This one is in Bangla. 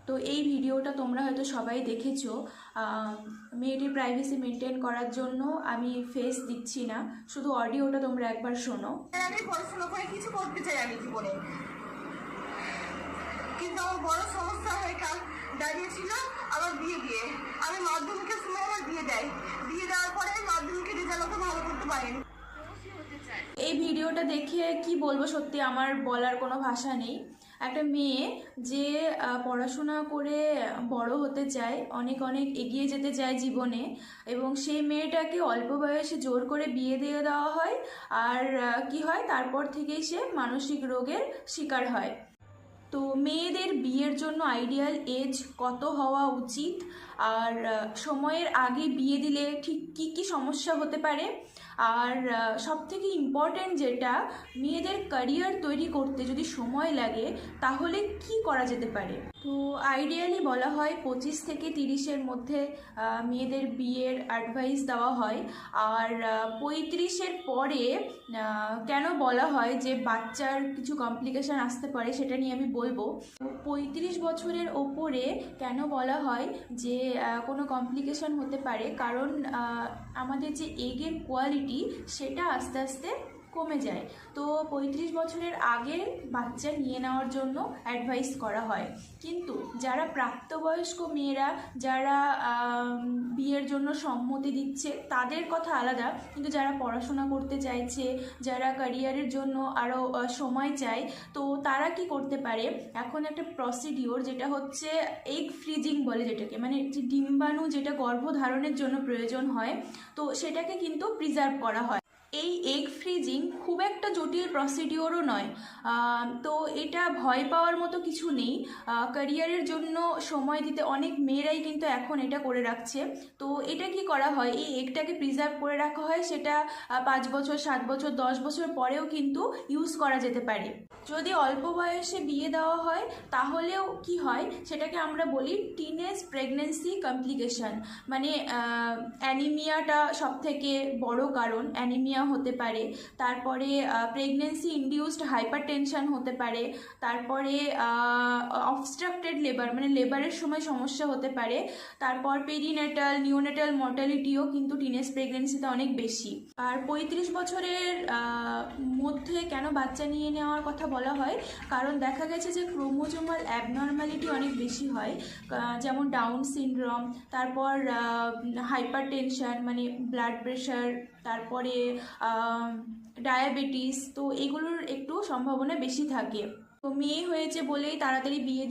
তো এই ভিডিওটা তোমরা হয়তো সবাই দেখেছো। মেয়েটির প্রাইভেসি মেনটেন করার জন্য আমি ফেস দিচ্ছি না, শুধু অডিওটা তোমরা একবার শোনো। আমি পড়াশোনা করে কিছু করতে চাই আমি জীবনে, কিন্তু আমার বড় সমস্যা হয়ে কাল দাঁড়িয়েছিল আমার বিয়ে দিয়ে। আমি মাধ্যমিকের সময় আমার বিয়ে দেওয়ার পরে মাধ্যমিকের রেজাল্ট ভালো করতে পারেনি। এই ভিডিওটা দেখে কি বলবো, সত্যি আমার বলার কোনো ভাষা নেই। একটা মেয়ে যে পড়াশোনা করে বড় হতে চায়, অনেক অনেক এগিয়ে যেতে চায় জীবনে, এবং সেই মেয়েটাকে অল্প বয়সে জোর করে বিয়ে দিয়ে দেওয়া হয়। আর কি হয়, তারপর থেকেই সে মানসিক রোগের শিকার হয়। তো মেয়েদের বিয়ের জন্য আইডিয়াল এজ কত হওয়া উচিত, আর সময়ের আগে বিয়ে দিলে ঠিক কী কী সমস্যা হতে পারে, আর সবথেকে ইম্পর্ট্যান্ট যেটা, মেয়েদের ক্যারিয়ার তৈরি করতে যদি সময় লাগে তাহলে কি করা যেতে পারে। তো আইডিয়ালি বলা হয় 25 থেকে 30-এর মধ্যে মেয়েদের বিয়ের অ্যাডভাইস দেওয়া হয়। আর 35-এর পরে কেন বলা হয় যে বাচ্চার কিছু কমপ্লিকেশান আসতে পারে, সেটা নিয়ে আমি বলবো। 35 বছরের ওপরে কেন বলা হয় যে কোনো কমপ্লিকেশান হতে পারে, কারণ আমাদের যে এগের কোয়ালিটি সেটা আস্তে আস্তে কমে যায়। তো 35 বছরের আগে বাচ্চা নিয়ে নেওয়ার জন্য অ্যাডভাইস করা হয়। কিন্তু যারা প্রাপ্তবয়স্ক মেয়েরা, যারা বিয়ের জন্য সম্মতি দিচ্ছে, তাদের কথা আলাদা। কিন্তু যারা পড়াশোনা করতে চাইছে, যারা ক্যারিয়ারের জন্য আরও সময় চায়, তো তারা কি করতে পারে, এখন একটা প্রসিডিওর যেটা হচ্ছে এগ ফ্রিজিং বলে, যেটাকে মানে যে ডিম্বাণু যেটা গর্ভধারণের জন্য প্রয়োজন হয়, তো সেটাকে কিন্তু প্রিজার্ভ করা হয়। এই এগ ফ্রিজিং খুব একটা জটিল প্রসিডিওরও নয়। তো এটা ভয় পাওয়ার মতো কিছু নেই। ক্যারিয়ারের জন্য সময় দিতে অনেক মেয়েরাই কিন্তু এখন এটা করে রাখছে। তো এটা কি করা হয়, এই এগটাকে প্রিজার্ভ করে রাখা হয়, সেটা 5 বছর, 7 বছর, 10 বছর পরেও কিন্তু ইউজ করা যেতে পারে। যদি অল্প বয়সে বিয়ে দেওয়া হয় তাহলেও কি হয়, সেটাকে আমরা বলি টিনেজ প্রেগনেন্সি কমপ্লিকেশন। মানে অ্যানিমিয়াটা সবথেকে বড় কারণ, অ্যানিমিয়া হতে পারে। তারপরে প্রেগনেন্সি ইনডিউসড হাইপার টেনশন হতে পারে। তারপরে অবস্ট্রাক্টেড লেবার, মানে লেবারের সময় সমস্যা হতে পারে। তারপর পেরিনেটাল, নিওনেটাল মর্টালিটিও কিন্তু টিনেজ প্রেগনেন্সিতে অনেক বেশি। আর 35 বছরের মধ্যে কেন বাচ্চা নিয়ে নেওয়ার কথা বলা হয়, কারণ দেখা গেছে যে ক্রোমোজোমাল অ্যাবনর্মালিটি অনেক বেশি হয়, যেমন ডাউন সিনড্রোম, তারপর হাইপার টেনশন মানে ব্লাড প্রেশার, তারপরে ডায়াবেটিস, তো এগুলোর একটু সম্ভাবনা বেশি থাকে। তো মেয়ে হয়েছে বলেই তাড়াতাড়ি বিয়ে